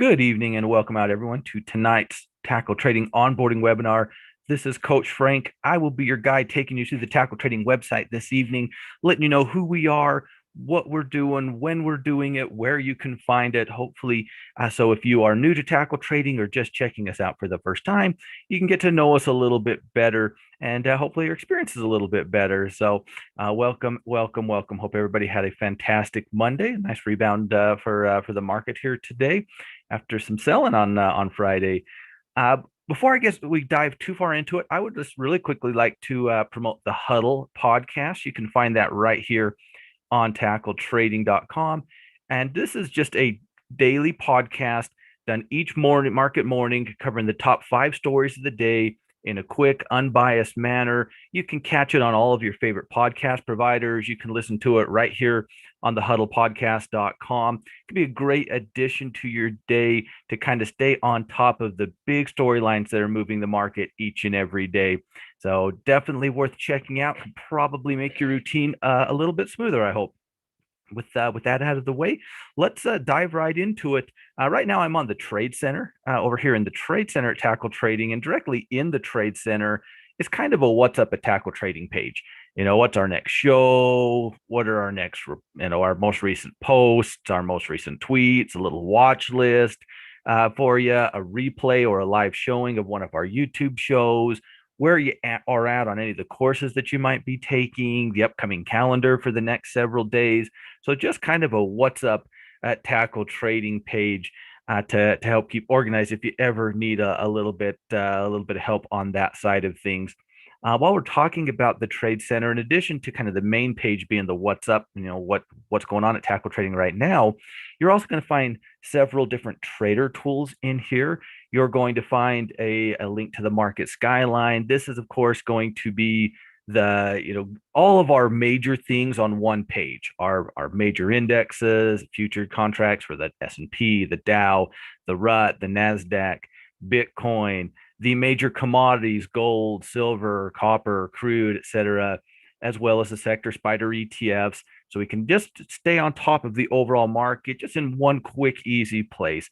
Good evening and welcome out everyone to tonight's tackle trading onboarding webinar. This is Coach Frank. I will be your guide taking you through the tackle trading website this evening, letting you know who we are, what we're doing, when we're doing it, where you can find it. Hopefully, so if you are new to tackle trading or just checking us out for the first time, you can get to know us a little bit better and hopefully your experience is a little bit better. So welcome, welcome, welcome. Hope everybody had a fantastic Monday. Nice rebound for the market here today after some selling on Friday. Uh, Before I guess we dive too far into it, I would just really quickly like to promote the Huddle Podcast. You can find that right here on tackletrading.com. And this is just a daily podcast done each morning, market morning, covering the top 5 stories of the day in a quick, unbiased manner. You can catch it on all of your favorite podcast providers. You can listen to it right here on the huddlepodcast.com. It can be a great addition to your day to kind of stay on top of the big storylines that are moving the market each and every day. So definitely worth checking out. Can probably make your routine a little bit smoother, I hope. With that out of the way, let's dive right into it. Right now, I'm on the Trade Center over here in the Trade Center at Tackle Trading, and directly in the Trade Center is kind of a "What's Up at Tackle Trading" page. You know, what's our next show? What are our next, our most recent posts, our most recent tweets, a little watch list for you, a replay or a live showing of one of our YouTube shows, where you are at on any of the courses that you might be taking, the upcoming calendar for the next several days. So just kind of a "What's Up at Tackle Trading" page to help keep organized if you ever need a little bit of help on that side of things. While we're talking about the Trade Center, in addition to kind of the main page being the "What's Up," what's going on at Tackle Trading right now, you're also going to find several different trader tools in here. You're going to find a link to the market skyline. This is, of course, going to be all of our major things on one page, our major indexes, future contracts for the S&P, the Dow, the RUT, the NASDAQ, Bitcoin, the major commodities, gold, silver, copper, crude, etc., as well as the sector spider ETFs. So we can just stay on top of the overall market just in one quick, easy place.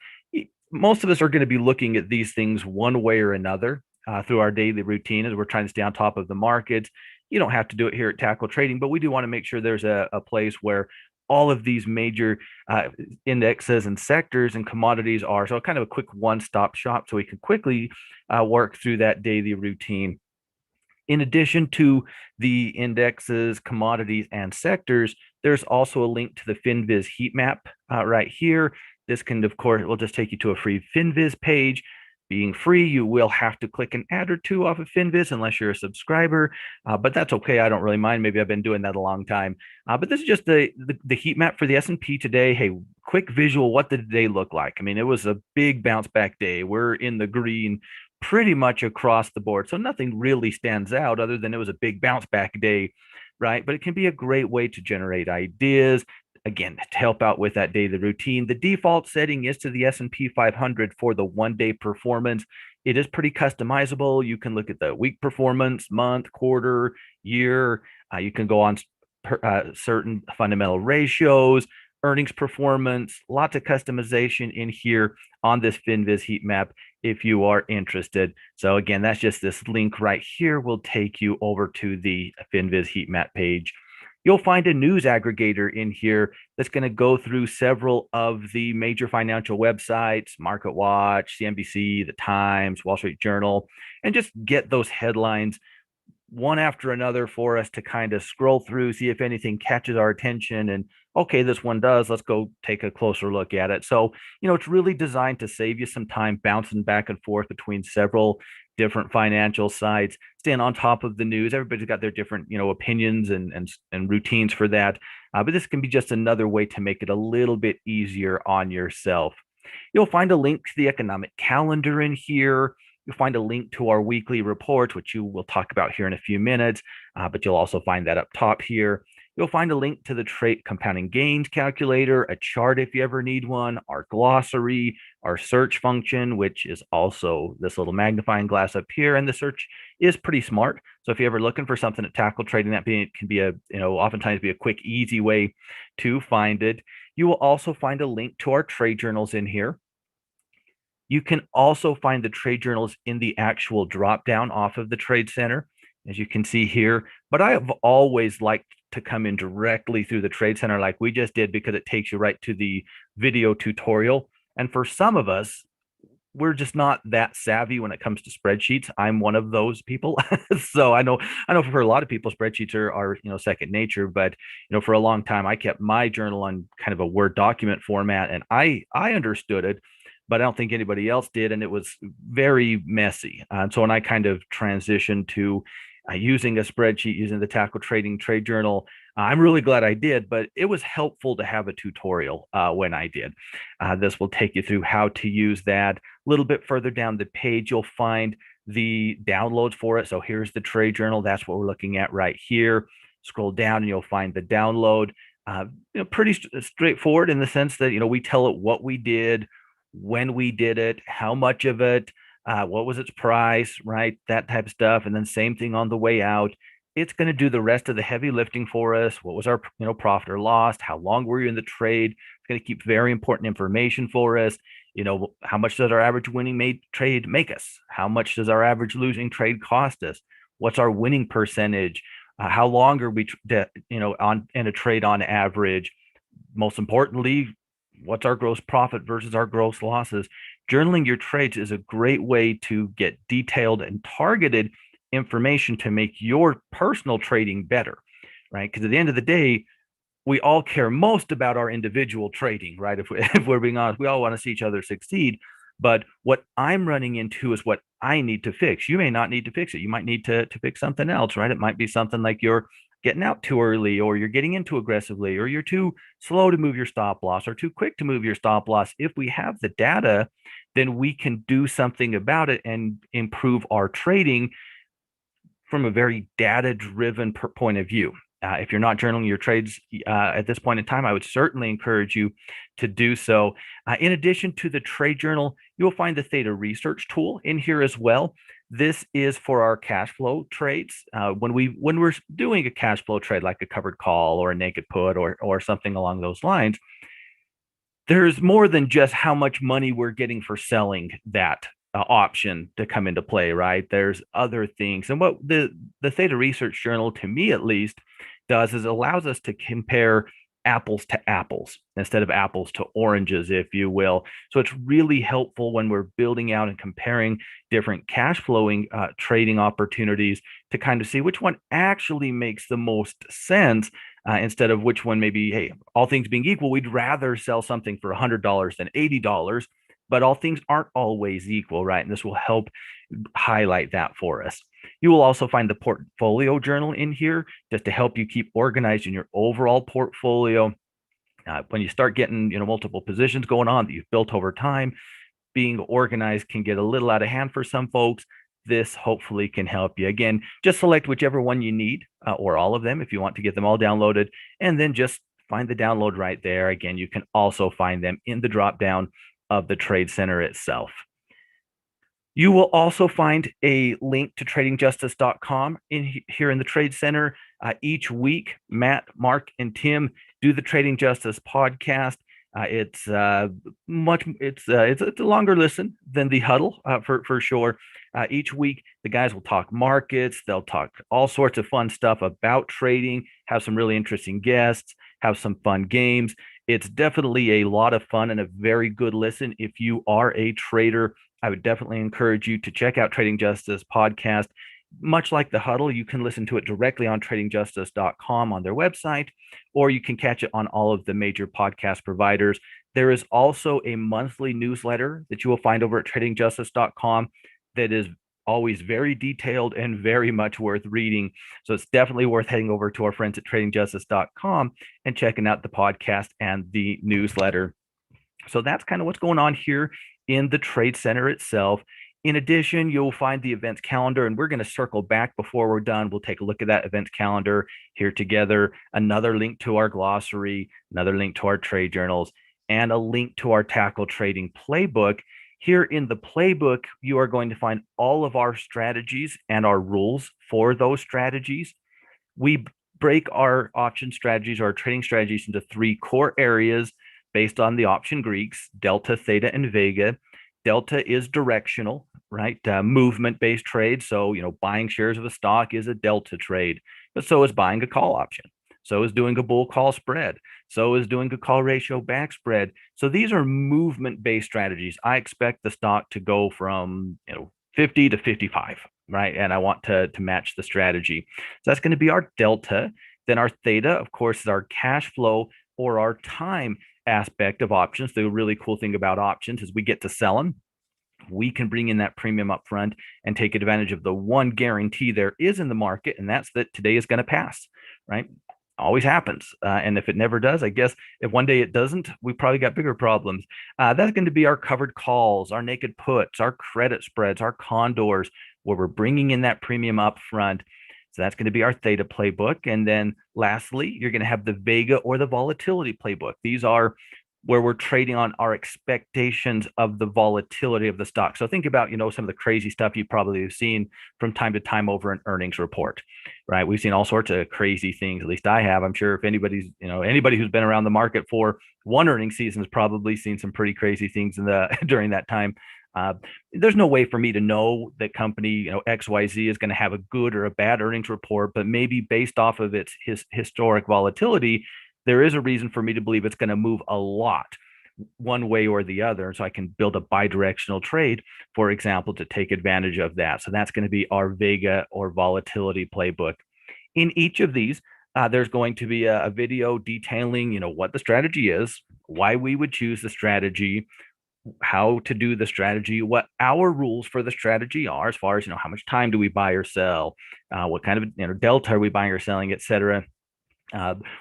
Most of us are going to be looking at these things one way or another through our daily routine as we're trying to stay on top of the markets. You don't have to do it here at Tackle Trading, but we do want to make sure there's a place where all of these major indexes and sectors and commodities are. So kind of a quick one-stop shop so we can quickly work through that daily routine. In addition to the indexes, commodities, and sectors, there's also a link to the FinViz heat map right here. This can, of course, will just take you to a free FinViz page. Being free, you will have to click an ad or two off of FinViz unless you're a subscriber, but that's okay. I don't really mind. Maybe I've been doing that a long time. But this is just the heat map for the S&P today. Hey, quick visual. What did the day look like? I mean, it was a big bounce back day. We're in the green pretty much across the board. So nothing really stands out other than it was a big bounce back day, right? But it can be a great way to generate ideas. Again, to help out with that daily routine. The default setting is to the S&P 500 for the one-day performance. It is pretty customizable. You can look at the week performance, month, quarter, year. You can go on certain fundamental ratios, earnings performance, lots of customization in here on this FinViz heat map if you are interested. So again, that's just this link right here will take you over to the FinViz heat map page. You'll find a news aggregator in here that's going to go through several of the major financial websites, MarketWatch, CNBC, The Times, Wall Street Journal, and just get those headlines one after another for us to kind of scroll through, see if anything catches our attention. And okay, this one does. Let's go take a closer look at it. So, it's really designed to save you some time bouncing back and forth between several different financial sites, staying on top of the news. Everybody's got their different, opinions and routines for that. But this can be just another way to make it a little bit easier on yourself. You'll find a link to the economic calendar in here. You'll find a link to our weekly reports, which you will talk about here in a few minutes, but you'll also find that up top here. You'll find a link to the trade compounding gains calculator, a chart if you ever need one, our glossary, our search function, which is also this little magnifying glass up here. And the search is pretty smart. So if you're ever looking for something to tackle trading, can be oftentimes be a quick, easy way to find it. You will also find a link to our trade journals in here. You can also find the trade journals in the actual drop down off of the Trade Center, as you can see here. But I have always liked to come in directly through the Trade Center like we just did, because it takes you right to the video tutorial. And for some of us, we're just not that savvy when it comes to spreadsheets. I'm one of those people. So I know for a lot of people, spreadsheets are second nature. But for a long time, I kept my journal on kind of a Word document format, and I understood it, but I don't think anybody else did, and it was very messy. And so when I kind of transitioned to using a spreadsheet, using the Tackle Trading Trade Journal, I'm really glad I did, but it was helpful to have a tutorial when I did. This will take you through how to use that. A little bit further down the page, you'll find the downloads for it. So here's the trade journal. That's what we're looking at right here. Scroll down and you'll find the download. Pretty straightforward in the sense that, we tell it what we did, when we did it, how much of it, what was its price, right? That type of stuff. And then same thing on the way out. It's going to do the rest of the heavy lifting for us. What was our, profit or loss? How long were you in the trade? It's going to keep very important information for us. How much does our average winning trade make us? How much does our average losing trade cost us? What's our winning percentage? How long are we, on in a trade on average? Most importantly, what's our gross profit versus our gross losses? Journaling your trades is a great way to get detailed and targeted information to make your personal trading better, right? Because at the end of the day, we all care most about our individual trading, right? If we're being honest, we all want to see each other succeed. But what I'm running into is what I need to fix. You may not need to fix it. You might need to fix something else, right? It might be something like you're getting out too early, or you're getting in too aggressively, or you're too slow to move your stop loss, or too quick to move your stop loss. If we have the data, then we can do something about it and improve our trading from a very data-driven point of view. If you're not journaling your trades at this point in time, I would certainly encourage you to do so. In addition to the trade journal, you'll find the Theta Research tool in here as well. This is for our cash flow trades. When we're doing a cash flow trade, like a covered call or a naked put or something along those lines, there's more than just how much money we're getting for selling that option to come into play, right? There's other things. And what the Theta Research Journal, to me at least, does is allows us to compare apples to apples instead of apples to oranges, if you will. So it's really helpful when we're building out and comparing different cash flowing trading opportunities to kind of see which one actually makes the most sense, instead of which one maybe, hey, all things being equal, we'd rather sell something for $100 than $80. But all things aren't always equal, right? And this will help highlight that for us. You will also find the portfolio journal in here just to help you keep organized in your overall portfolio. When you start getting multiple positions going on that you've built over time, being organized can get a little out of hand for some folks. This hopefully can help you. Again, just select whichever one you need, or all of them if you want to get them all downloaded, and then just find the download right there. Again, you can also find them in the drop down of the Trade Center itself. You will also find a link to tradingjustice.com here in the Trade Center. Each week, Matt, Mark, and Tim do the Trading Justice podcast. It's a longer listen than the Huddle, for sure. Each week, the guys will talk markets. They'll talk all sorts of fun stuff about trading, have some really interesting guests, have some fun games. It's definitely a lot of fun and a very good listen. If you are a trader, I would definitely encourage you to check out Trading Justice podcast. Much like the Huddle, you can listen to it directly on tradingjustice.com on their website, or you can catch it on all of the major podcast providers. There is also a monthly newsletter that you will find over at tradingjustice.com that is always very detailed and very much worth reading. So it's definitely worth heading over to our friends at tradingjustice.com and checking out the podcast and the newsletter. So that's kind of what's going on here in the Trade Center itself. In addition, you'll find the events calendar, and we're going to circle back before we're done. We'll take a look at that events calendar here together, another link to our glossary, another link to our trade journals, and a link to our tackle trading playbook. Here in the playbook, you are going to find all of our strategies and our rules for those strategies. We break our option strategies or our trading strategies into three core areas based on the option Greeks: Delta, Theta, and Vega. Delta is directional, right? Movement-based trade. So, buying shares of a stock is a delta trade, but so is buying a call option. So is doing a bull call spread. So is doing a call ratio back spread. So these are movement-based strategies. I expect the stock to go from, 50 to 55, right? And I want to match the strategy. So that's going to be our delta. Then our theta, of course, is our cash flow or our time aspect of options. The really cool thing about options is we get to sell them. We can bring in that premium up front and take advantage of the one guarantee there is in the market, and that's that today is going to pass, right? Always happens. And if it never does, I guess if one day it doesn't, we probably got bigger problems. That's going to be our covered calls, our naked puts, our credit spreads, our condors, where we're bringing in that premium up front. So that's going to be our theta playbook. And then lastly, you're going to have the Vega or the volatility playbook. These are where we're trading on our expectations of the volatility of the stock. So think about, some of the crazy stuff you probably have seen from time to time over an earnings report, right? We've seen all sorts of crazy things. At least I have. I'm sure if anybody who's been around the market for one earnings season has probably seen some pretty crazy things during that time. There's no way for me to know that company, XYZ is going to have a good or a bad earnings report, but maybe based off of its historic volatility, there is a reason for me to believe it's going to move a lot one way or the other. So I can build a bidirectional trade, for example, to take advantage of that. So that's going to be our Vega or volatility playbook. In each of these, there's going to be a video detailing, what the strategy is, why we would choose the strategy, how to do the strategy, what our rules for the strategy are, as far as, how much time do we buy or sell, what kind of, delta are we buying or selling, et cetera.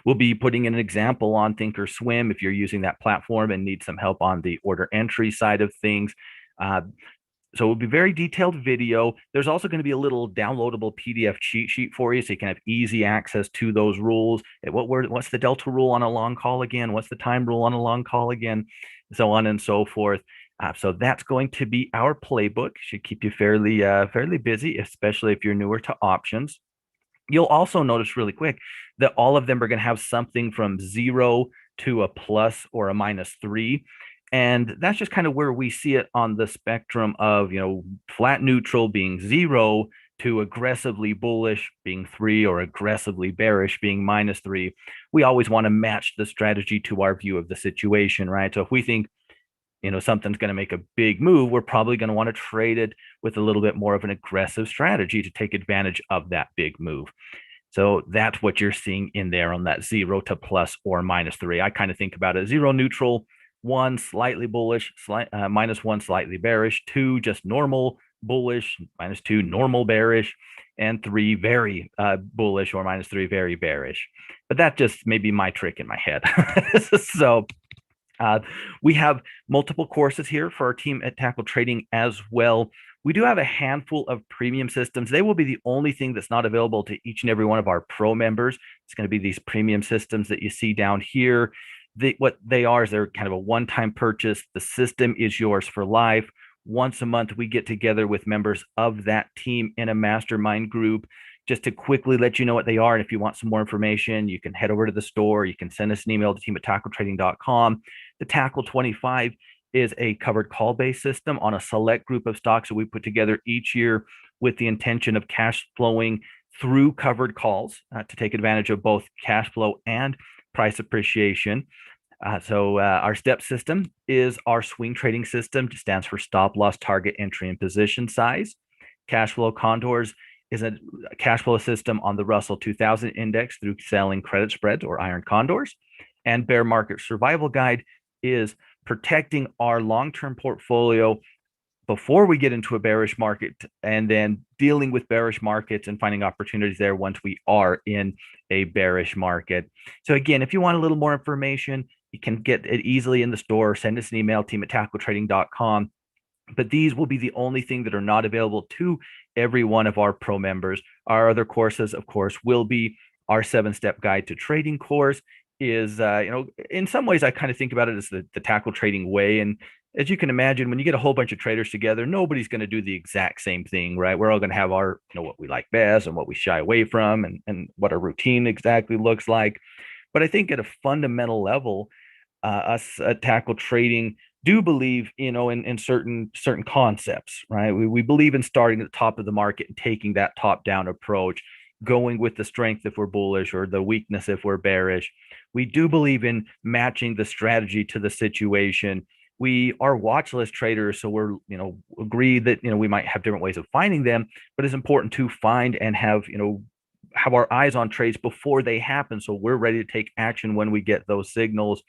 We'll be putting in an example on Thinkorswim if you're using that platform and need some help on the order entry side of things. So it will be very detailed video. There's also going to be a little downloadable PDF cheat sheet for you, so you can have easy access to those rules. What's the delta rule on a long call again? What's the time rule on a long call again? So on and so forth. So that's going to be our playbook. Should keep you fairly busy, especially if you're newer to options. You'll also notice really quick that all of them are going to have something from 0 to a plus or a -3. And that's just kind of where we see it on the spectrum of, flat neutral being 0 to aggressively bullish being 3 or aggressively bearish being -3. We always want to match the strategy to our view of the situation, right? So if we think, something's going to make a big move, we're probably going to want to trade it with a little bit more of an aggressive strategy to take advantage of that big move. So that's what you're seeing in there on that 0 to plus or -3. I kind of think about it 0 neutral, 1 slightly bullish, -1 slightly bearish, 2 just normal bullish, -2 normal bearish, and 3 very bullish or -3 very bearish. But that just may be my trick in my head. So we have multiple courses here for our team at Tackle Trading as well. We do have a handful of premium systems. They will be the only thing that's not available to each and every one of our pro members. It's going to be these premium systems that you see down here. What they are is they're kind of a one-time purchase. The system is yours for life. Once a month, we get together with members of that team in a mastermind group just to quickly let you know what they are. And if you want some more information, you can head over to the store. You can send us an email to team@tackletrading.com. The Tackle 25 is a covered call-based system on a select group of stocks that we put together each year with the intention of cash flowing through covered calls to take advantage of both cash flow and price appreciation. So our STEP system is our swing trading system. It stands for stop loss, target, entry, and position size. Cash flow condors is a cash flow system on the Russell 2000 index through selling credit spreads or iron condors. And bear market survival guide is protecting our long-term portfolio before we get into a bearish market, and then dealing with bearish markets and finding opportunities there once we are in a bearish market. So again, if you want a little more information, you can get it easily in the store. Send us an email, team@tackletrading.com. But these will be the only thing that are not available to every one of our pro members. Our other courses, of course, will be our 7-step guide to trading course. Is in some ways I kind of think about it as the tackle trading way. And as you can imagine, when you get a whole bunch of traders together, nobody's going to do the exact same thing, right? We're all going to have our, what we like best and what we shy away from, and what our routine exactly looks like. But I think at a fundamental level, us at Tackle Trading do believe, in certain concepts, right? We believe in starting at the top of the market and taking that top down approach, going with the strength if we're bullish or the weakness if we're bearish. We do believe in matching the strategy to the situation. We are watch list traders, so we're, agree that, we might have different ways of finding them, but it's important to find and have our eyes on trades before they happen, so we're ready to take action when we get those signals.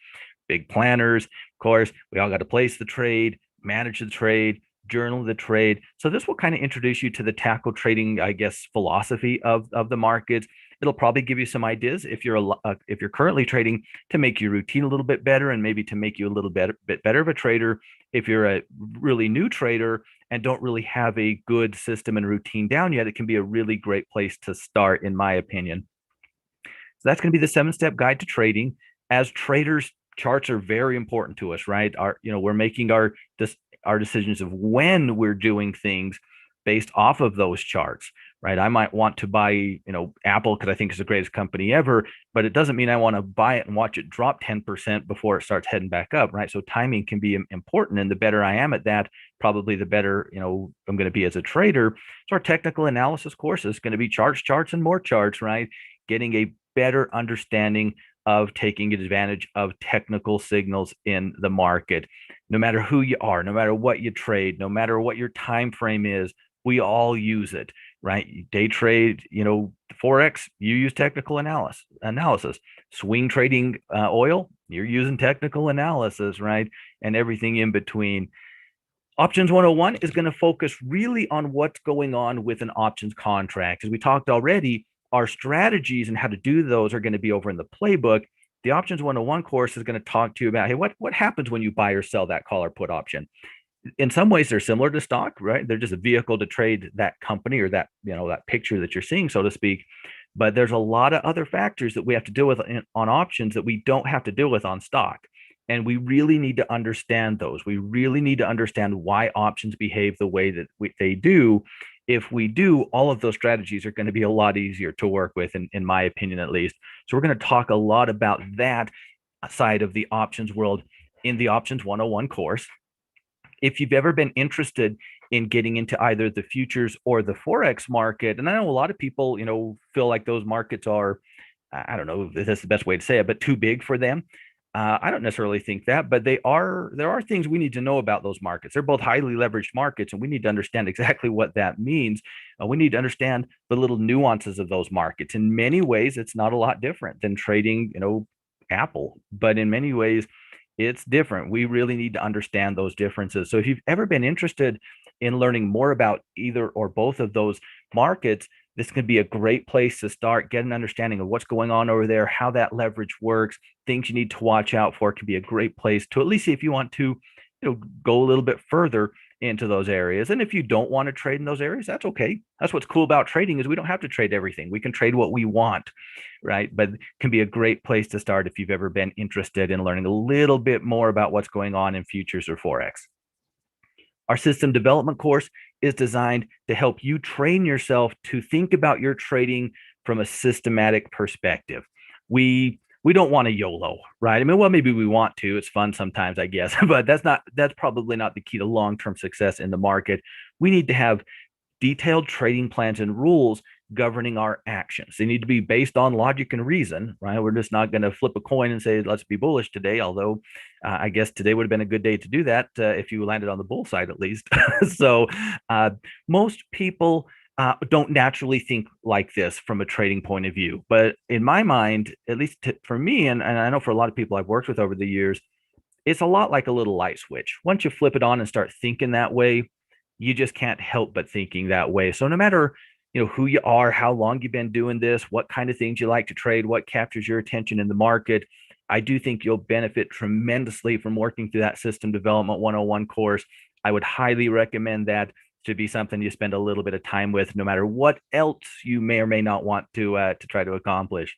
Big planners, of course, we all got to place the trade, manage the trade, journal the trade. So this will kind of introduce you to the tackle trading, I guess, philosophy of the markets. It'll probably give you some ideas if you're currently trading, to make your routine a little bit better, and maybe to make you a little bit better of a trader. If you're a really new trader and don't really have a good system and routine down yet, it can be a really great place to start, in my opinion. So that's going to be the 7-step guide to trading. As traders, charts are very important to us, right? We're making our decisions of when we're doing things based off of those charts, right? I might want to buy, Apple because I think it's the greatest company ever, but it doesn't mean I want to buy it and watch it drop 10% before it starts heading back up, right? So timing can be important, and the better I am at that, probably the better, I'm going to be as a trader. So our technical analysis course is going to be charts, and more charts, right? Getting a better understanding of taking advantage of technical signals in the market. No matter who you are, no matter what you trade, no matter what your time frame is, we all use it, right? Day trade, Forex, you use technical analysis. Swing trading oil, you're using technical analysis, right? And everything in between. Options 101 is going to focus really on what's going on with an options contract. As we talked already, our strategies and how to do those are going to be over in the playbook. The Options 101 course is going to talk to you about, hey, what happens when you buy or sell that call or put option? In some ways, they're similar to stock, right? They're just a vehicle to trade that company or that, that picture that you're seeing, so to speak. But there's a lot of other factors that we have to deal with on options that we don't have to deal with on stock. And we really need to understand those. We really need to understand why options behave the way that they do. If we do, all of those strategies are going to be a lot easier to work with, in my opinion, at least. So we're going to talk a lot about that side of the options world in the Options 101 course. If you've ever been interested in getting into either the futures or the Forex market, and I know a lot of people, feel like those markets are, I don't know if that's the best way to say it, but too big for them. I don't necessarily think that, but there are things we need to know about those markets. They're both highly leveraged markets, and we need to understand exactly what that means. We need to understand the little nuances of those markets. In many ways, it's not a lot different than trading, Apple, but in many ways, it's different. We really need to understand those differences. So if you've ever been interested in learning more about either or both of those markets, this can be a great place to start, get an understanding of what's going on over there, how that leverage works, things you need to watch out for. It can be a great place to at least see if you want to, go a little bit further into those areas. And if you don't want to trade in those areas, that's okay. That's what's cool about trading, is we don't have to trade everything. We can trade what we want, right? But it can be a great place to start if you've ever been interested in learning a little bit more about what's going on in futures or Forex. Our system development course is designed to help you train yourself to think about your trading from a systematic perspective. We don't want to YOLO, right? I mean, well, maybe we want to. It's fun sometimes, I guess, but that's probably not the key to long-term success in the market. We need to have detailed trading plans and rules governing our actions. They need to be based on logic and reason, right? We're just not going to flip a coin and say, let's be bullish today. Although I guess today would have been a good day to do that if you landed on the bull side, at least. So most people don't naturally think like this from a trading point of view. But in my mind, at least for me, and I know for a lot of people I've worked with over the years, it's a lot like a little light switch. Once you flip it on and start thinking that way, you just can't help but thinking that way. So no matter who you are, how long you've been doing this, what kind of things you like to trade, what captures your attention in the market, I do think you'll benefit tremendously from working through that System Development 101 course. I would highly recommend that to be something you spend a little bit of time with, no matter what else you may or may not want to try to accomplish.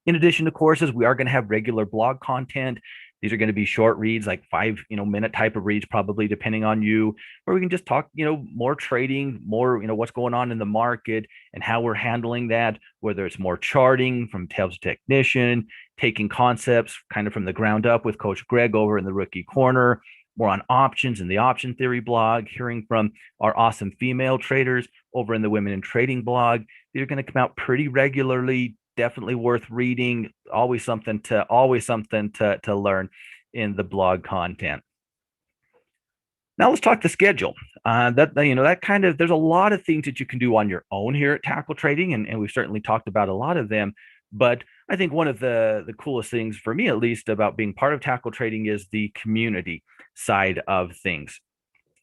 In addition to courses, we are going to have regular blog content. These are going to be short reads, like 5-minute type of reads, probably, depending on you, where we can just talk, more trading, more, what's going on in the market and how we're handling that, whether it's more charting from Tails Technician, taking concepts kind of from the ground up with Coach Greg over in the Rookie Corner, more on options in the Option Theory blog, hearing from our awesome female traders over in the Women in Trading blog. They're going to come out pretty regularly. Definitely worth reading. Always something to learn in the blog content. Now let's talk the schedule. That kind of, there's a lot of things that you can do on your own here at Tackle Trading, and we've certainly talked about a lot of them. But I think one of the coolest things for me, at least, about being part of Tackle Trading is the community side of things.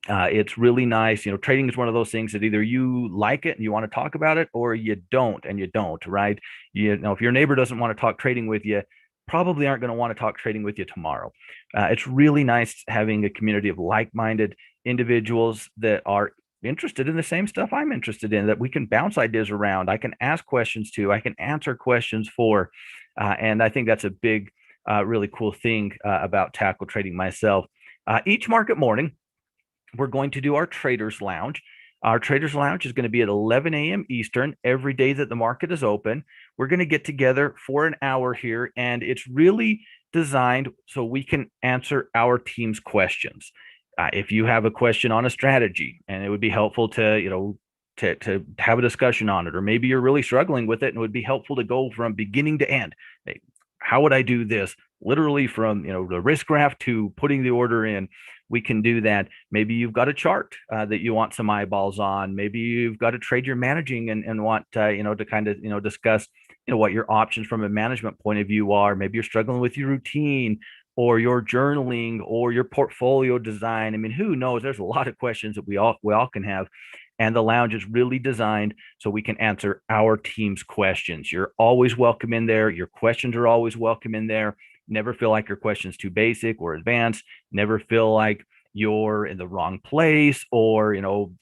It's really nice. Trading is one of those things that either you like it and you want to talk about it, or you don't and you don't, right? If your neighbor doesn't want to talk trading with you, probably aren't going to want to talk trading with you tomorrow. It's really nice having a community of like-minded individuals that are interested in the same stuff I'm interested in, that we can bounce ideas around. I can ask questions to, I can answer questions for. And I think that's a big, really cool thing about Tackle Trading myself. Each market morning, we're going to do our Traders Lounge. Our Traders Lounge is going to be at 11 a.m. Eastern every day that the market is open. We're going to get together for an hour here, and it's really designed so we can answer our team's questions. If you have a question on a strategy, and it would be helpful to have a discussion on it, or maybe you're really struggling with it, and it would be helpful to go from beginning to end. Hey, how would I do this? Literally from the risk graph to putting the order in. We can do that. Maybe you've got a chart that you want some eyeballs on. Maybe you've got a trade you're managing and want to kind of discuss what your options from a management point of view are. Maybe you're struggling with your routine or your journaling or your portfolio design. I mean, who knows? There's a lot of questions that we all can have. And the lounge is really designed so we can answer our team's questions. You're always welcome in there. Your questions are always welcome in there. Never feel like your question's too basic or advanced. Never feel like you're in the wrong place or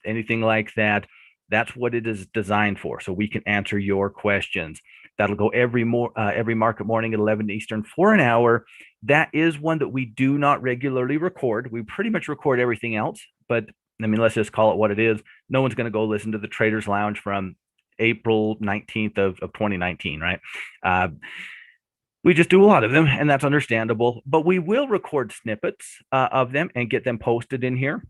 anything like that. That's what it is designed for, so we can answer your questions. That'll go every market morning at 11 Eastern for an hour. That is one that we do not regularly record. We pretty much record everything else, but I mean, let's just call it what it is. No one's going to go listen to the Traders Lounge from April 19th of 2019, right? We just do a lot of them, and that's understandable. But we will record snippets of them and get them posted in here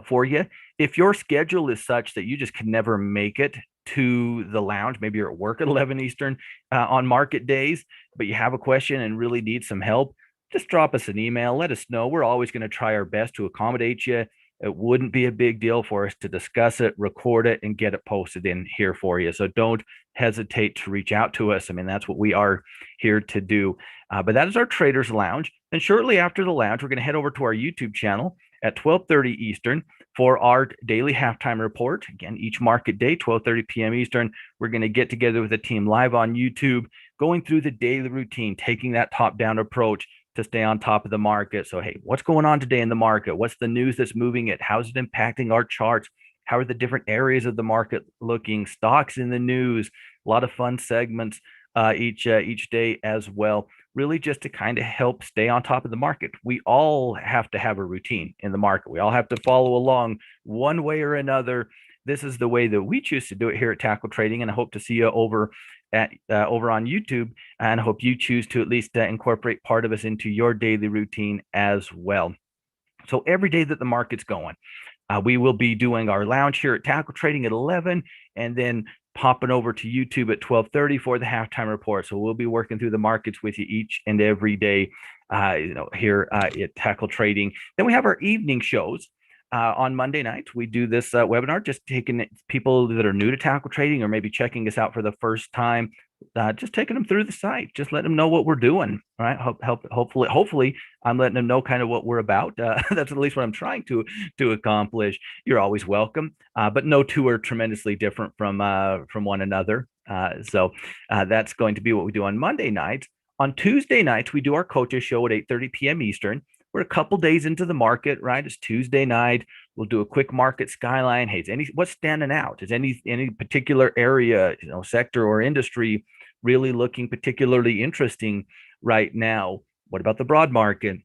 for you. If your schedule is such that you just can never make it to the lounge, maybe you're at work at 11 Eastern on market days, but you have a question and really need some help, just drop us an email. Let us know. We're always going to try our best to accommodate you. It wouldn't be a big deal for us to discuss it, record it, and get it posted in here for you. So don't hesitate to reach out to us. I mean, that's what we are here to do. But that is our Traders Lounge. And shortly after the lounge, we're going to head over to our YouTube channel at 12:30 Eastern for our daily halftime report. Again, each market day, 12:30 p.m. Eastern, we're going to get together with the team live on YouTube, going through the daily routine, taking that top-down approach to stay on top of the market. So, hey, what's going on today in the market? What's the news that's moving it? How's it impacting our charts? How are the different areas of the market looking? Stocks in the news, a lot of fun segments each day as well, really just to kind of help stay on top of the market. We all have to have a routine in the market. We all have to follow along one way or another. This is the way that we choose to do it here at Tackle Trading, and I hope to see you over on YouTube, and I hope you choose to at least incorporate part of us into your daily routine as well. So every day that the market's going, we will be doing our lounge here at Tackle Trading at 11, and then popping over to YouTube at 12:30 for the halftime report. So we'll be working through the markets with you each and every day, here at Tackle Trading. Then we have our evening shows. On Monday night, we do this webinar, just taking people that are new to Tackle Trading or maybe checking us out for the first time, just taking them through the site, just letting them know what we're doing. All right. Hopefully I'm letting them know kind of what we're about. That's at least what I'm trying to accomplish. You're always welcome, but no two are tremendously different from one another. So that's going to be what we do on Monday nights. On Tuesday nights, we do our coaches show at 8:30 p.m. Eastern. We're a couple days into the market, right? It's Tuesday night. We'll do a quick market skyline. Hey, what's standing out? Is any particular area, sector or industry really looking particularly interesting right now? What about the broad market,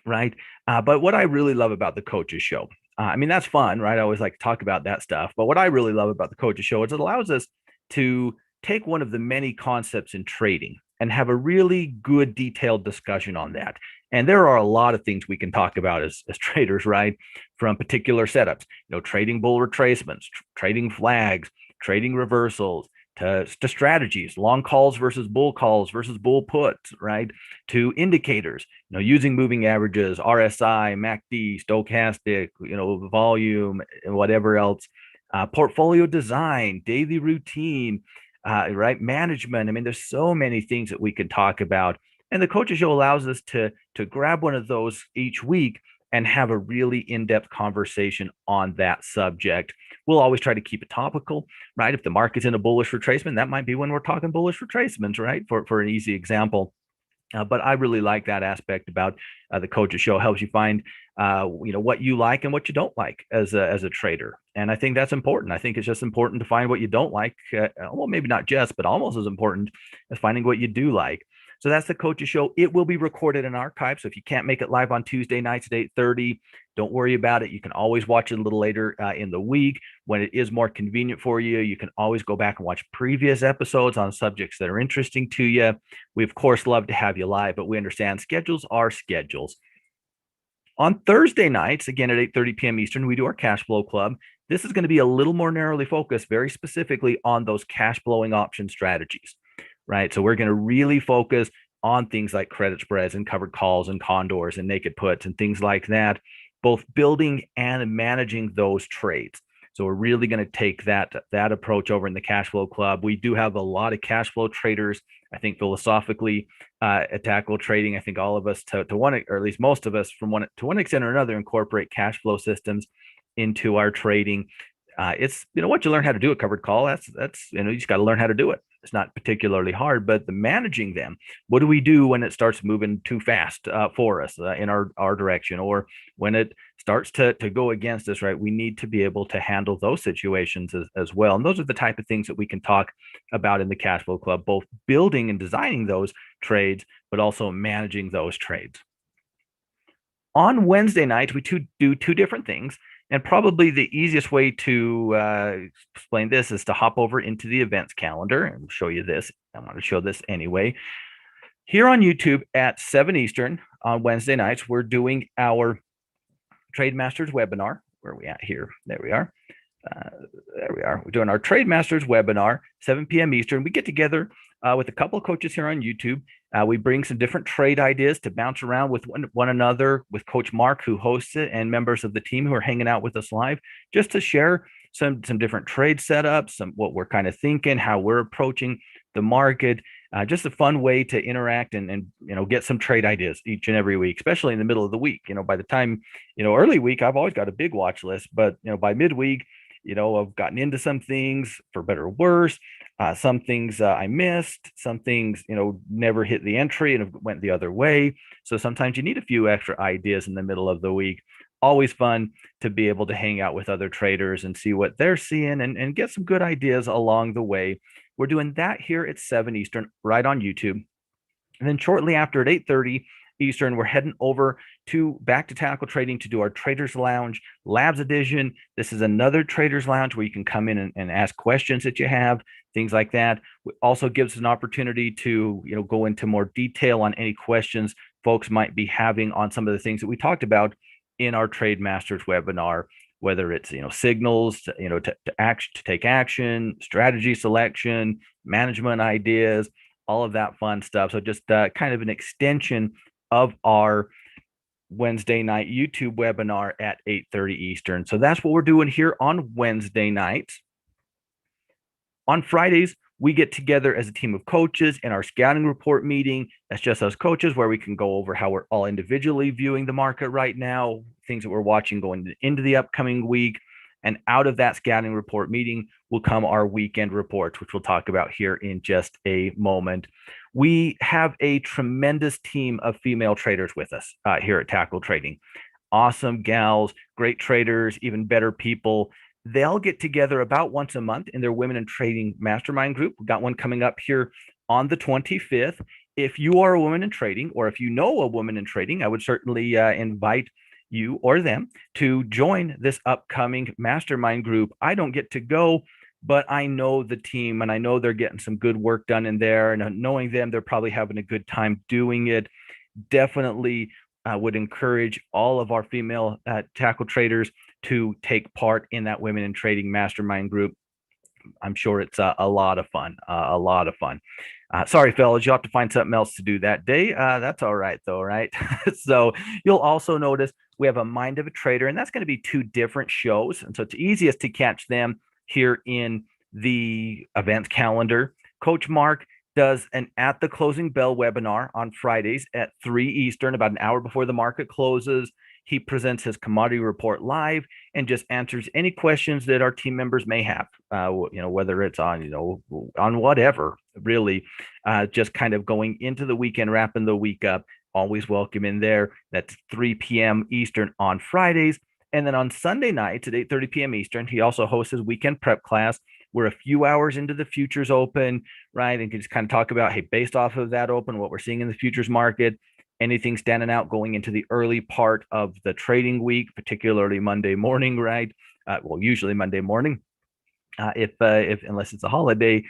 right? But what I really love about the coaches show, I mean, that's fun, right? I always like to talk about that stuff. But what I really love about the coaches show is it allows us to take one of the many concepts in trading and have a really good detailed discussion on that. And there are a lot of things we can talk about as traders, right? From particular setups, trading bull retracements, trading flags, trading reversals, to strategies, long calls versus bull puts, right? To indicators, using moving averages, RSI, MACD, stochastic, volume, and whatever else. Portfolio design, daily routine, right? Management. I mean, there's so many things that we can talk about. And the Coaches Show allows us to grab one of those each week and have a really in-depth conversation on that subject. We'll always try to keep it topical, right? If the market's in a bullish retracement, that might be when we're talking bullish retracements, right? For an easy example. But I really like that aspect about the Coaches Show. Helps you find, what you like and what you don't like as a trader. And I think that's important. I think it's just important to find what you don't like. Well, maybe not just, but almost as important as finding what you do like. So that's the Coaches Show. It will be recorded in archive. So if you can't make it live on Tuesday nights at 8:30, don't worry about it. You can always watch it a little later in the week when it is more convenient for you. You can always go back and watch previous episodes on subjects that are interesting to you. We, of course, love to have you live, but we understand schedules are schedules. On Thursday nights, again at 8:30 p.m. Eastern, we do our Cash Flow Club. This is going to be a little more narrowly focused, very specifically on those cash flowing option strategies, right? So we're going to really focus on things like credit spreads and covered calls and condors and naked puts and things like that, both building and managing those trades. So we're really going to take that approach over in the Cash Flow Club. We do have a lot of cash flow traders. I think philosophically, at Tackle Trading, I think all of us to one, or at least most of us from one to one extent or another, incorporate cash flow systems into our trading. It's what you learn how to do a covered call. That's you just got to learn how to do it. It's not particularly hard, but the managing them. What do we do when it starts moving too fast for us in our direction, or when it starts to go against us? Right, we need to be able to handle those situations as well. And those are the type of things that we can talk about in the Cash Flow Club, both building and designing those trades, but also managing those trades. On Wednesday nights, we do two different things. And probably the easiest way to explain this is to hop over into the events calendar and show you this. I want to show this anyway. Here on YouTube at 7 Eastern on Wednesday nights, we're doing our Trade Masters webinar. Where are we at here? There we are. There we are. We're doing our Trade Masters webinar, 7 p.m. Eastern. We get together with a couple of coaches here on YouTube. We bring some different trade ideas to bounce around with one another, with Coach Mark, who hosts it, and members of the team who are hanging out with us live, just to share some different trade setups, what we're kind of thinking, how we're approaching the market. Just a fun way to interact and get some trade ideas each and every week, especially in the middle of the week. By the time early week, I've always got a big watch list, but by midweek, I've gotten into some things for better or worse. Some things I missed, some things, never hit the entry and went the other way. So sometimes you need a few extra ideas in the middle of the week. Always fun to be able to hang out with other traders and see what they're seeing and get some good ideas along the way. We're doing that here at 7 Eastern, right on YouTube. And then shortly after at 8:30 Eastern, we're heading over back to Tackle Trading to do our Traders Lounge Labs Edition. This is another Traders Lounge where you can come in and ask questions that you have, things like that. It also gives us an opportunity to go into more detail on any questions folks might be having on some of the things that we talked about in our Trade Masters webinar, whether it's signals to take action, strategy selection, management ideas, all of that fun stuff. So just kind of an extension of our Wednesday night YouTube webinar at 8:30 Eastern. So that's what we're doing here on Wednesday nights. On Fridays, we get together as a team of coaches in our scouting report meeting. That's just us coaches, where we can go over how we're all individually viewing the market right now, things that we're watching going into the upcoming week. And out of that scouting report meeting will come our weekend reports, which we'll talk about here in just a moment. We have a tremendous team of female traders with us here at Tackle Trading. Awesome gals, great traders, even better people. They'll get together about once a month in their Women in Trading Mastermind group. We've got one coming up here on the 25th. If you are a woman in trading, or if you know a woman in trading, I would certainly invite you or them to join this upcoming mastermind group. I don't get to go, but I know the team and I know they're getting some good work done in there. And knowing them, they're probably having a good time doing it. Definitely would encourage all of our female tackle traders to take part in that Women in Trading Mastermind group. I'm sure it's a lot of fun, a lot of fun. Sorry, fellas, you'll have to find something else to do that day. That's all right, though, right? So you'll also notice we have a Mind of a Trader, and that's going to be two different shows. And so it's easiest to catch them here in the events calendar. Coach Mark does an At the Closing Bell webinar on Fridays at 3 Eastern, about an hour before the market closes. He presents his commodity report live and just answers any questions that our team members may have, whether it's on, on whatever, really, just kind of going into the weekend, wrapping the week up. Always welcome in there. That's 3 p.m. Eastern on Fridays. And then on Sunday nights at 8:30 p.m. Eastern, he also hosts his weekend prep class. We're a few hours into the futures open, right? And can just kind of talk about, hey, based off of that open, what we're seeing in the futures market, anything standing out going into the early part of the trading week, particularly Monday morning, right? Usually Monday morning, if unless it's a holiday,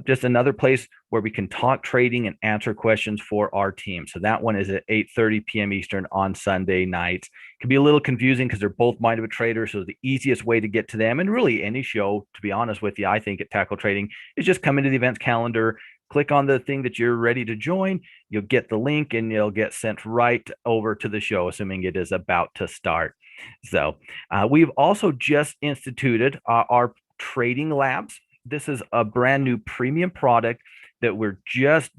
just another place where we can talk trading and answer questions for our team. So that one is at 8:30 p.m. Eastern on Sunday nights. It can be a little confusing because they're both Mind of a Trader. So the easiest way to get to them, and really any show, to be honest with you, I think at Tackle Trading, is just come into the events calendar, click on the thing that you're ready to join. You'll get the link and you'll get sent right over to the show, assuming it is about to start. So we've also just instituted our trading labs. This is a brand new premium product that we're just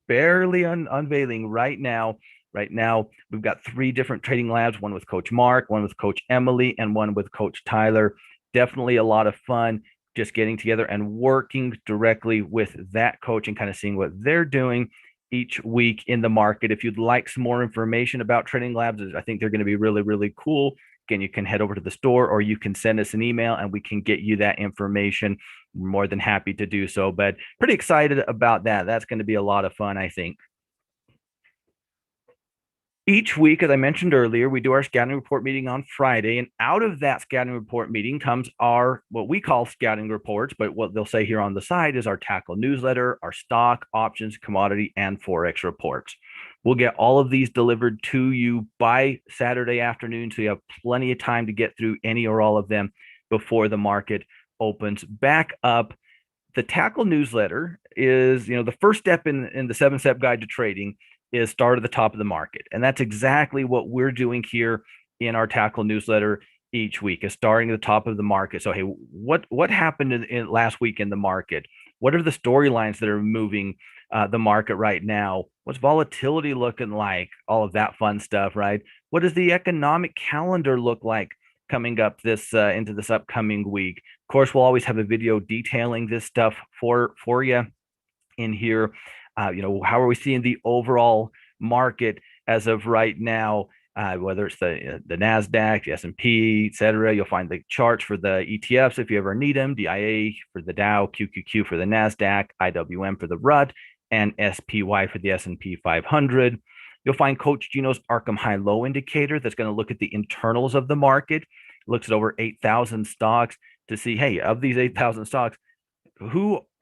barely unveiling right now. Right now, we've got 3 different trading labs, one with Coach Mark, one with Coach Emily, and one with Coach Tyler. Definitely a lot of fun just getting together and working directly with that coach and kind of seeing what they're doing each week in the market. If you'd like some more information about trading labs, I think they're going to be really, really cool. Again, you can head over to the store or you can send us an email and we can get you that information. We're more than happy to do so, but pretty excited about that. That's going to be a lot of fun, I think. Each week, as I mentioned earlier, we do our scouting report meeting on Friday, and out of that scouting report meeting comes our what we call scouting reports, but what they'll say here on the side is our tackle newsletter, our stock, options, commodity, and Forex reports. We'll get all of these delivered to you by Saturday afternoon, so you have plenty of time to get through any or all of them before the market opens back up. The tackle newsletter is, the first step in the 7-step guide to trading is start at the top of the market. And that's exactly what we're doing here in our tackle newsletter each week, is starting at the top of the market. So, hey, what happened in last week in the market? What are the storylines that are moving the market right now? What's volatility looking like? All of that fun stuff, right? What does the economic calendar look like coming up into this upcoming week? Of course, we'll always have a video detailing this stuff for you in here. How are we seeing the overall market as of right now? Whether it's the NASDAQ, the S&P, et cetera. You'll find the charts for the ETFs if you ever need them, DIA for the Dow, QQQ for the NASDAQ, IWM for the RUT, and SPY for the S&P 500. You'll find Coach Gino's Arkham High-Low indicator that's going to look at the internals of the market. It looks at over 8,000 stocks to see, hey, of these 8,000 stocks,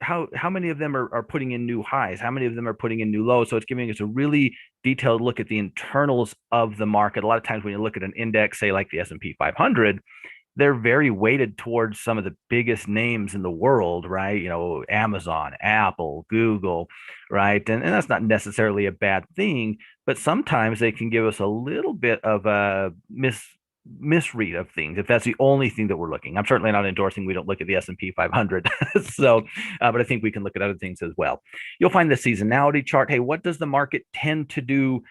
how many of them are putting in new highs, how many of them are putting in new lows. So it's giving us a really detailed look at the internals of the market. A lot of times when you look at an index, say like the S&P 500, they're very weighted towards some of the biggest names in the world, right? Amazon, Apple, Google, right? And that's not necessarily a bad thing, but sometimes they can give us a little bit of a misread of things if that's the only thing that we're looking. I'm certainly not endorsing we don't look at the S&P 500. So but I think we can look at other things as well. You'll find the seasonality chart. Hey, what does the market tend to do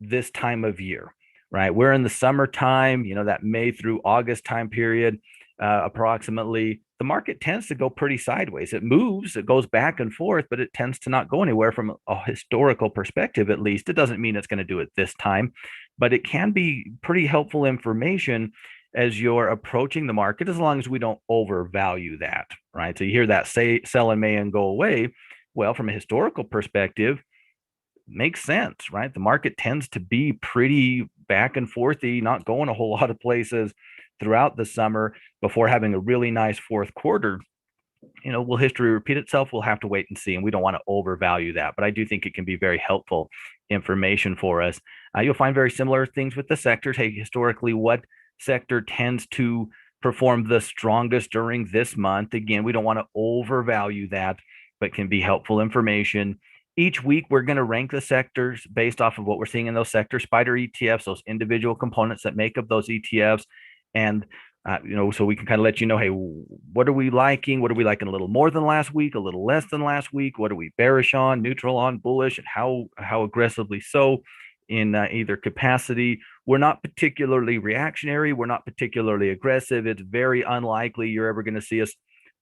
this time of year, right? We're in the summertime, that May through August time period. Approximately, the market tends to go pretty sideways. It moves, it goes back and forth, but it tends to not go anywhere from a historical perspective, at least. It doesn't mean it's going to do it this time, but it can be pretty helpful information as you're approaching the market, as long as we don't overvalue that, right? So you hear that say sell in May and go away. Well, from a historical perspective, makes sense, right? The market tends to be pretty back and forthy, not going a whole lot of places throughout the summer before having a really nice fourth quarter Will history repeat itself? We'll have to wait and see, and we don't want to overvalue that. But I do think it can be very helpful information for us. You'll find very similar things with the sectors. Hey, historically, what sector tends to perform the strongest during this month? Again, we don't want to overvalue that, but can be helpful information. Each week, we're going to rank the sectors based off of what we're seeing in those sector spider ETFs, those individual components that make up those ETFs. And so we can kind of let you know, hey, what are we liking? What are we liking a little more than last week, a little less than last week? What are we bearish on, neutral on, bullish, and how aggressively so in either capacity? We're not particularly reactionary. We're not particularly aggressive. It's very unlikely you're ever going to see us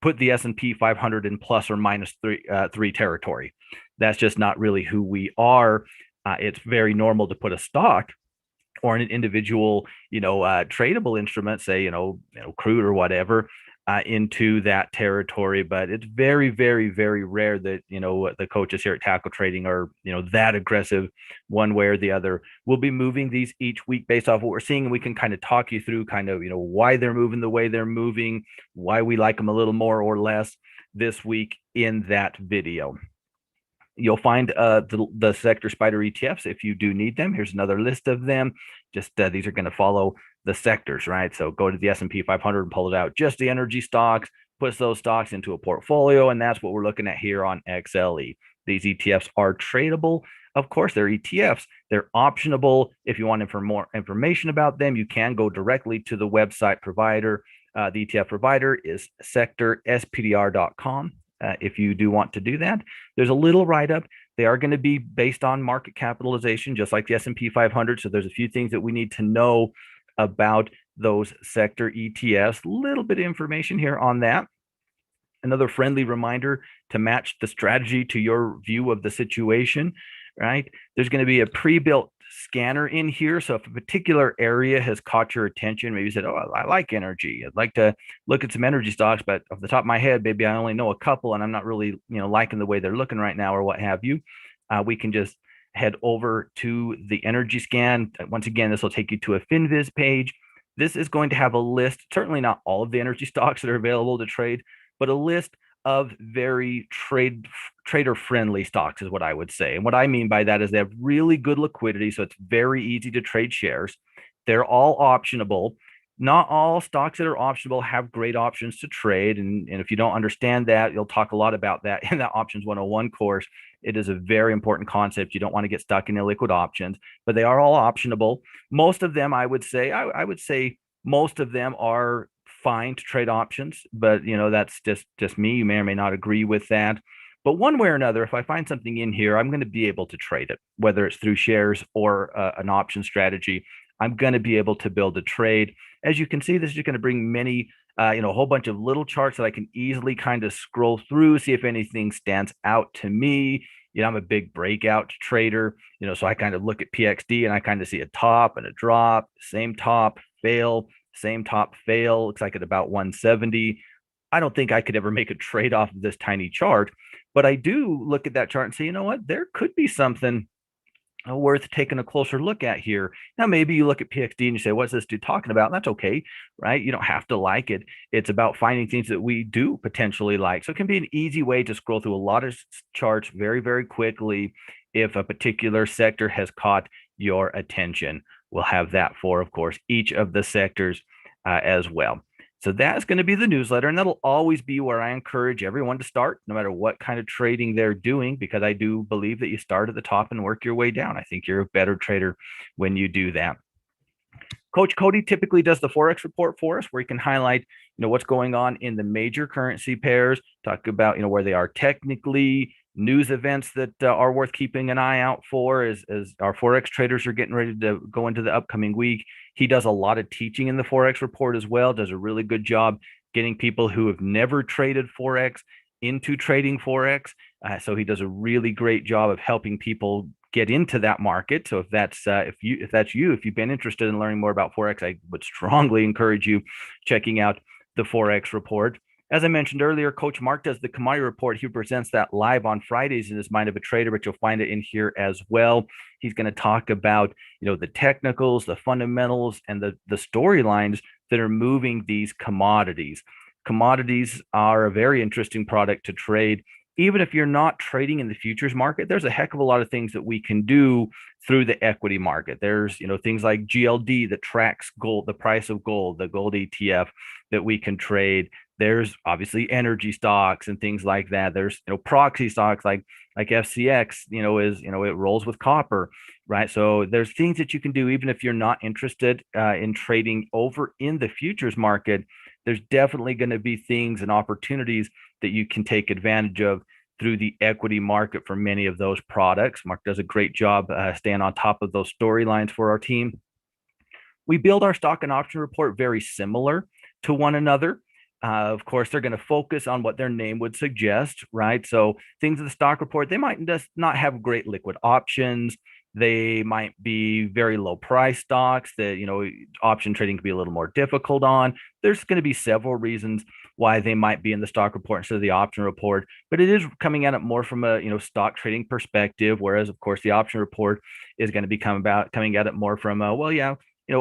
put the S&P 500 in plus or minus three territory. That's just not really who we are. It's very normal to put a stock or an individual, tradable instrument, say, crude or whatever, into that territory. But it's very, very, very rare that, the coaches here at Tackle Trading are, that aggressive one way or the other. We'll be moving these each week based off what we're seeing, and we can kind of talk you through kind of, why they're moving the way they're moving, why we like them a little more or less this week in that video. You'll find the sector spider ETFs if you do need them. Here's another list of them. Just these are going to follow the sectors, right? So go to the S&P 500 and pull it out. Just the energy stocks, puts those stocks into a portfolio, and that's what we're looking at here on XLE. These ETFs are tradable. Of course, they're ETFs. They're optionable. If you want more information about them, you can go directly to the website provider. The ETF provider is sectorspdr.com. If you do want to do that, there's a little write-up. They are going to be based on market capitalization, just like the S&P 500. So there's a few things that we need to know about those sector ETFs. A little bit of information here on that. Another friendly reminder to match the strategy to your view of the situation, right? There's going to be a pre-built scanner in here. So if a particular area has caught your attention, maybe you said, oh, I like energy. I'd like to look at some energy stocks, but off the top of my head, maybe I only know a couple and I'm not really, liking the way they're looking right now or what have you. We can just head over to the energy scan. Once again, this will take you to a FinViz page. This is going to have a list, certainly not all of the energy stocks that are available to trade, but a list of very trader-friendly stocks is what I would say. And what I mean by that is they have really good liquidity, so it's very easy to trade shares. They're all optionable. Not all stocks that are optionable have great options to trade. And if you don't understand that, you'll talk a lot about that in that Options 101 course. It is a very important concept. You don't want to get stuck in illiquid options, but they are all optionable. Most of them, I would say most of them are fine to trade options, but that's just me. You may or may not agree with that. But one way or another, if I find something in here, I'm going to be able to trade it, whether it's through shares or an option strategy. I'm going to be able to build a trade. As you can see, this is going to bring many, a whole bunch of little charts that I can easily kind of scroll through, see if anything stands out to me. I'm a big breakout trader, so I kind of look at PXD and I kind of see a top and a drop, same top, fail, same top, fail. Looks like at about 170. I don't think I could ever make a trade off of this tiny chart, but I do look at that chart and say, you know what, there could be something worth taking a closer look at here. Now, maybe you look at PXD and you say, what's this dude talking about? And that's okay, right? You don't have to like it. It's about finding things that we do potentially like. So it can be an easy way to scroll through a lot of charts very, very quickly if a particular sector has caught your attention. We'll have that for, of course, each of the sectors as well. So that's going to be the newsletter, and that'll always be where I encourage everyone to start, no matter what kind of trading they're doing, because I do believe that you start at the top and work your way down. I think you're a better trader when you do that. Coach Cody typically does the Forex Report for us, where he can highlight, what's going on in the major currency pairs, talk about, where they are technically, news events that are worth keeping an eye out for as our Forex traders are getting ready to go into the upcoming week. He does a lot of teaching in the Forex Report as well, does a really good job getting people who have never traded Forex into trading Forex. So he does a really great job of helping people get into that market. So if you've been interested in learning more about Forex, I would strongly encourage you checking out the Forex Report. As I mentioned earlier, Coach Mark does the commodity report. He presents that live on Fridays in his Mind of a Trader, but you'll find it in here as well. He's going to talk about, the technicals, the fundamentals, and the storylines that are moving these commodities. Commodities are a very interesting product to trade. Even if you're not trading in the futures market, there's a heck of a lot of things that we can do through the equity market. There's, things like GLD that tracks gold, the price of gold, the gold ETF that we can trade. There's obviously energy stocks and things like that. There's, proxy stocks like FCX, it rolls with copper, right? So there's things that you can do even if you're not interested in trading over in the futures market. There's definitely going to be things and opportunities that you can take advantage of through the equity market for many of those products. Mark does a great job staying on top of those storylines for our team. We build our stock and option report very similar to one another. Of course, they're going to focus on what their name would suggest, right? So things in the stock report, they might just not have great liquid options. They might be very low price stocks that, option trading can be a little more difficult on. There's going to be several reasons why they might be in the stock report instead of the option report, but it is coming at it more from a, stock trading perspective. Whereas of course the option report is going to be coming at it more from a, well, yeah,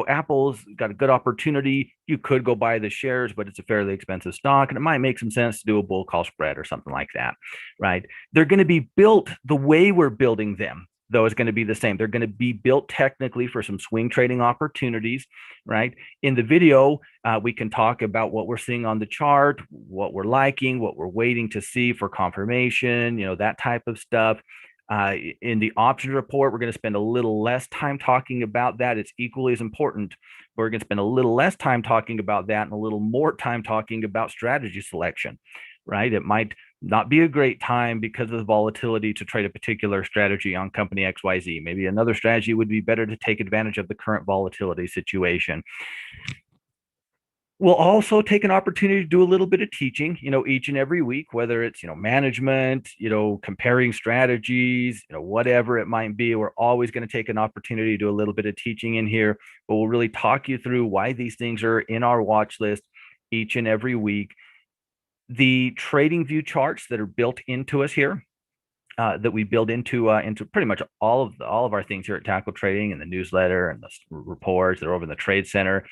Apple's got a good opportunity. You could go buy the shares, but it's a fairly expensive stock, and it might make some sense to do a bull call spread or something like that, right? They're going to be built the way we're building them, though, is going to be the same. They're going to be built technically for some swing trading opportunities, right? In the video, we can talk about what we're seeing on the chart, what we're liking, what we're waiting to see for confirmation, that type of stuff. In the options report, we're going to spend a little less time talking about that. It's equally as important. We're going to spend a little less time talking about that and a little more time talking about strategy selection, right? It might not be a great time because of the volatility to trade a particular strategy on company XYZ. Maybe another strategy would be better to take advantage of the current volatility situation. We'll also take an opportunity to do a little bit of teaching, each and every week, whether it's, management, comparing strategies, whatever it might be. We're always going to take an opportunity to do a little bit of teaching in here, but we'll really talk you through why these things are in our watch list each and every week. The trading view charts that are built into us here, that we build into pretty much all of our things here at Tackle Trading, and the newsletter and the reports that are over in the Trade Center.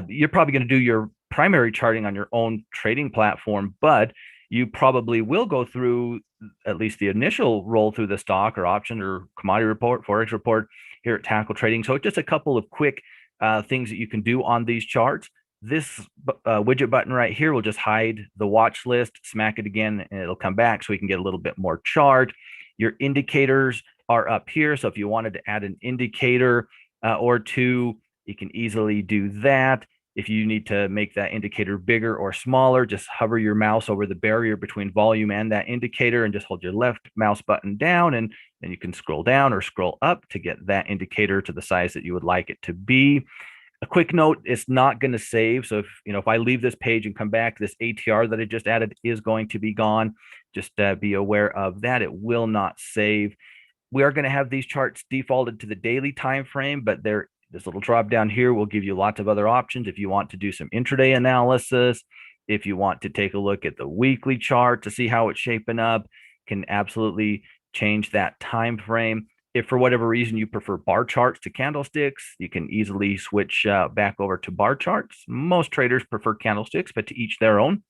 You're probably going to do your primary charting on your own trading platform, but you probably will go through at least the initial roll through the stock or option or commodity report, Forex report here at Tackle Trading. So just a couple of quick things that you can do on these charts. This widget button right here will just hide the watch list, smack it again, and it'll come back so we can get a little bit more chart. Your indicators are up here. So if you wanted to add an indicator or two, you can easily do that. If you need to make that indicator bigger or smaller, just hover your mouse over the barrier between volume and that indicator and just hold your left mouse button down, and then you can scroll down or scroll up to get that indicator to the size that you would like it to be. A quick note, it's not going to save. So if I leave this page and come back, this ATR that I just added is going to be gone. Just be aware of that. It will not save. We are going to have these charts defaulted to the daily time frame, but this little drop down here will give you lots of other options if you want to do some intraday analysis. If you want to take a look at the weekly chart to see how it's shaping up, can absolutely change that time frame. If for whatever reason you prefer bar charts to candlesticks, you can easily switch back over to bar charts. Most traders prefer candlesticks, but to each their own.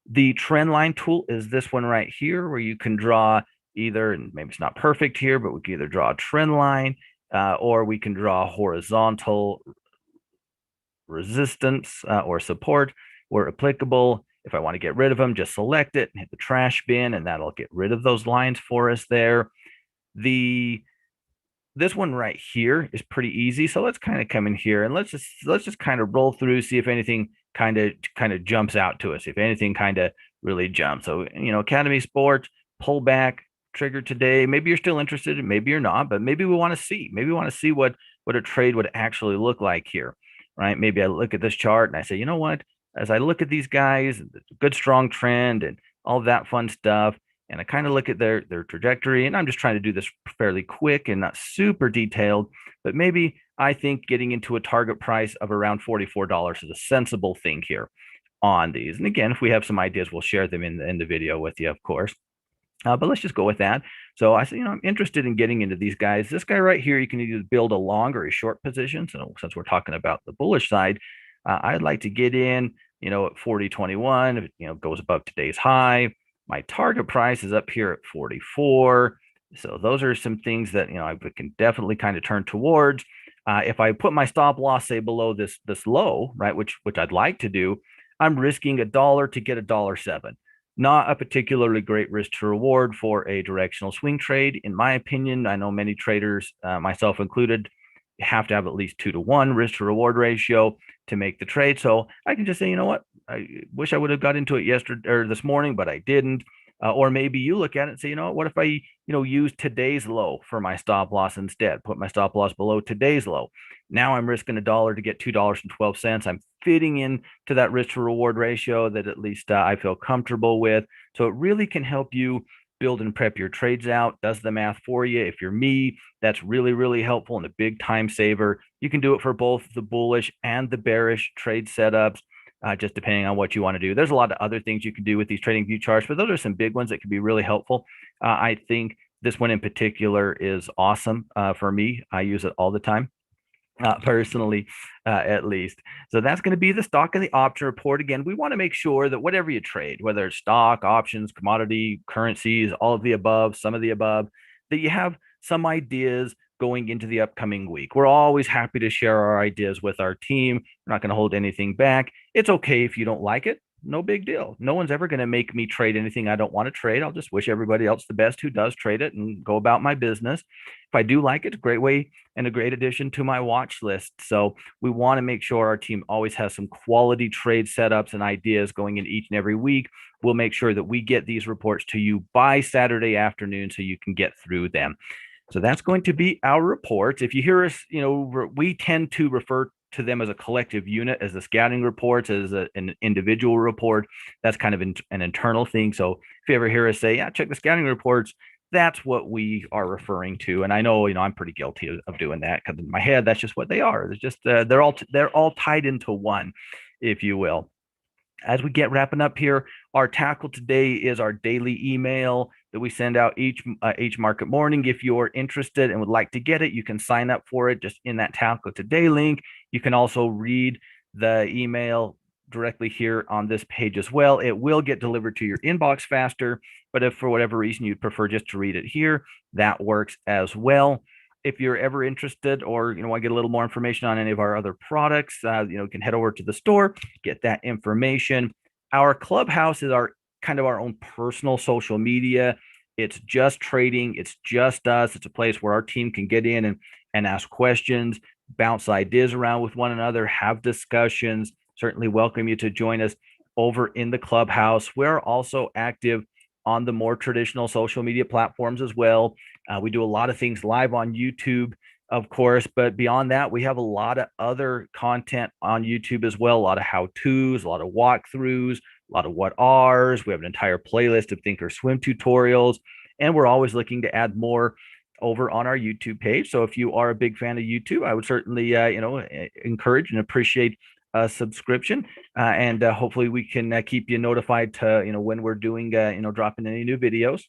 The trend line tool is this one right here, where you can draw either, and maybe it's not perfect here, but we can either draw a trend line or we can draw horizontal resistance or support where applicable. If I want to get rid of them, just select it and hit the trash bin, and that'll get rid of those lines for us there. This one right here is pretty easy. So let's kind of come in here and let's just kind of roll through, see if anything kind of jumps out to us, if anything kind of really jumps. So, Academy Sports, pullback, trigger today. Maybe you're still interested, and maybe you're not, but maybe we want to see what a trade would actually look like here, right? Maybe I look at this chart and I say, you know what, as I look at these guys, good strong trend and all that fun stuff, and I kind of look at their trajectory, and I'm just trying to do this fairly quick and not super detailed, but maybe I think getting into a target price of around $44 is a sensible thing here on these. And again, if we have some ideas, we'll share them in the video with you, of course. But let's just go with that. So I say, I'm interested in getting into these guys. This guy right here, you can either build a long or a short position. So since we're talking about the bullish side, I'd like to get in at 40.21. If it goes above today's high, my target price is up here at 44. So those are some things that I can definitely kind of turn towards. If I put my stop loss, say, below this low, right, which I'd like to do, I'm risking $1 to get $1.07. Not a particularly great risk to reward for a directional swing trade, in my opinion. I know many traders, myself included, have to have at least 2-to-1 risk to reward ratio to make the trade. So I can just say, you know what, I wish I would have got into it yesterday or this morning, but I didn't. Or maybe you look at it and say, what if I, use today's low for my stop loss instead, put my stop loss below today's low. Now I'm risking $1 to get $2.12. I'm fitting in to that risk to reward ratio that at least I feel comfortable with. So it really can help you build and prep your trades out, does the math for you. If you're me, that's really, really helpful and a big time saver. You can do it for both the bullish and the bearish trade setups. Just depending on what you want to do. There's a lot of other things you can do with these trading view charts, but those are some big ones that can be really helpful. I think this one in particular is awesome for me. I use it all the time, personally, at least. So that's going to be the stock and the option report. Again, we want to make sure that whatever you trade, whether it's stock, options, commodity, currencies, all of the above, some of the above, that you have some ideas going into the upcoming week. We're always happy to share our ideas with our team. We're not going to hold anything back. It's okay if you don't like it. No big deal. No one's ever going to make me trade anything I don't want to trade. I'll just wish everybody else the best who does trade it and go about my business. If I do like it, it's a great way and a great addition to my watch list. So we want to make sure our team always has some quality trade setups and ideas going in each and every week. We'll make sure that we get these reports to you by Saturday afternoon so you can get through them. So that's going to be our reports. If you hear us, we tend to refer to them as a collective unit, as the scouting reports, as an individual report. That's kind of an internal thing. So if you ever hear us say, check the scouting reports, that's what we are referring to. And I know, I'm pretty guilty of doing that because in my head, that's just what they are. It's just they're all tied into one, if you will. As we get wrapping up here, our tackle today is our daily email that we send out each market morning. If you're interested and would like to get it, you can sign up for it just in that tackle today link. You can also read the email directly here on this page as well. It will get delivered to your inbox faster, but if for whatever reason you'd prefer just to read it here, that works as well. If you're ever interested or want to get a little more information on any of our other products, you can head over to the store, get that information. Our clubhouse is our kind of our own personal social media. It's just trading. It's just us. It's a place where our team can get in and ask questions, bounce ideas around with one another, have discussions. Certainly welcome you to join us over in the clubhouse. We're also active on the more traditional social media platforms as well. We do a lot of things live on YouTube, of course, but beyond that, we have a lot of other content on YouTube as well. A lot of how-tos, a lot of walkthroughs, a lot of what are's. We have an entire playlist of think or swim tutorials, and we're always looking to add more over on our YouTube page. So if you are a big fan of YouTube, I would certainly, encourage and appreciate a subscription, and hopefully we can keep you notified to, when we're doing, dropping any new videos.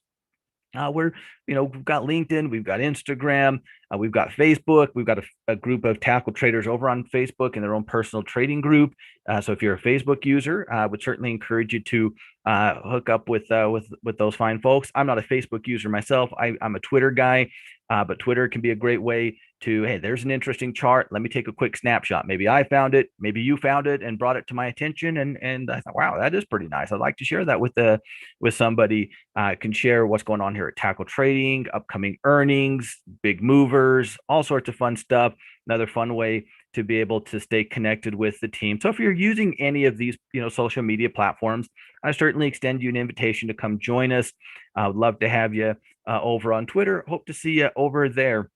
We've got LinkedIn, we've got Instagram, we've got Facebook, we've got a group of tackle traders over on Facebook in their own personal trading group. So if you're a Facebook user, I would certainly encourage you to hook up with those fine folks. I'm not a Facebook user myself. I'm a Twitter guy, but Twitter can be a great way to, hey, there's an interesting chart. Let me take a quick snapshot. Maybe I found it, maybe you found it and brought it to my attention. And I thought, wow, that is pretty nice. I'd like to share that with somebody. Can share what's going on here at Tackle Trading, upcoming earnings, big movers, all sorts of fun stuff. Another fun way to be able to stay connected with the team. So if you're using any of these, social media platforms, I certainly extend you an invitation to come join us. I would love to have you over on Twitter. Hope to see you over there.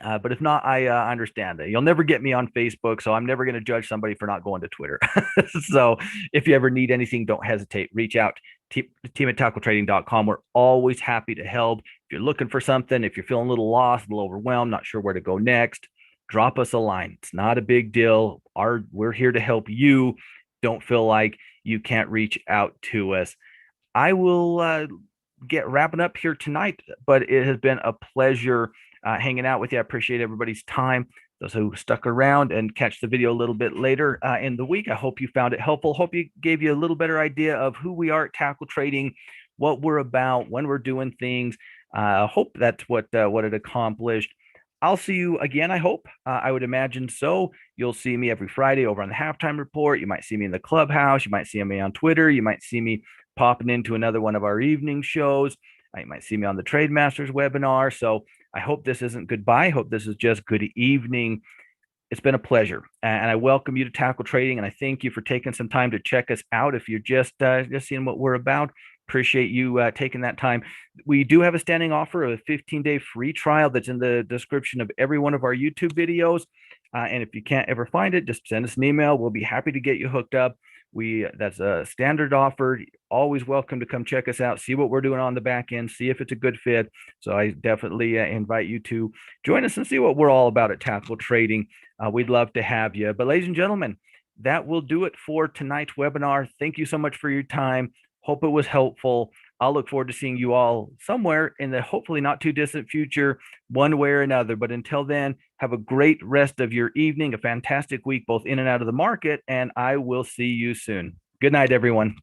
But if not, I understand that you'll never get me on Facebook, so I'm never going to judge somebody for not going to Twitter. So if you ever need anything, don't hesitate. Reach out, team at tackletrading.com. We're always happy to help. If you're looking for something, if you're feeling a little lost, a little overwhelmed, not sure where to go next, drop us a line. It's not a big deal. We're here to help you. Don't feel like you can't reach out to us. I will get wrapping up here tonight, but it has been a pleasure hanging out with you. I appreciate everybody's time. those who stuck around and catch the video a little bit later in the week, I hope you found it helpful. Hope you gave you a little better idea of who we are at Tackle Trading, what we're about, when we're doing things. Hope that's what it accomplished. I'll see you again, I hope. I would imagine so. You'll see me every Friday over on the Halftime Report. You might see me in the clubhouse. You might see me on Twitter. You might see me popping into another one of our evening shows. You might see me on the Trade Masters webinar. So I hope this isn't goodbye. I hope this is just good evening. It's been a pleasure, and I welcome you to Tackle Trading, and I thank you for taking some time to check us out. If you're just seeing what we're about, appreciate you taking that time. We do have a standing offer of a 15-day free trial that's in the description of every one of our YouTube videos. And if you can't ever find it, just send us an email. We'll be happy to get you hooked up. That's a standard offer. Always welcome to come check us out, see what we're doing on the back end, see if it's a good fit. So I definitely invite you to join us and see what we're all about at Tackle Trading. We'd love to have you. But ladies and gentlemen, that will do it for tonight's webinar. Thank you so much for your time. Hope it was helpful. I'll look forward to seeing you all somewhere in the hopefully not too distant future, one way or another. But until then, have a great rest of your evening, a fantastic week, both in and out of the market, and I will see you soon. Good night, everyone.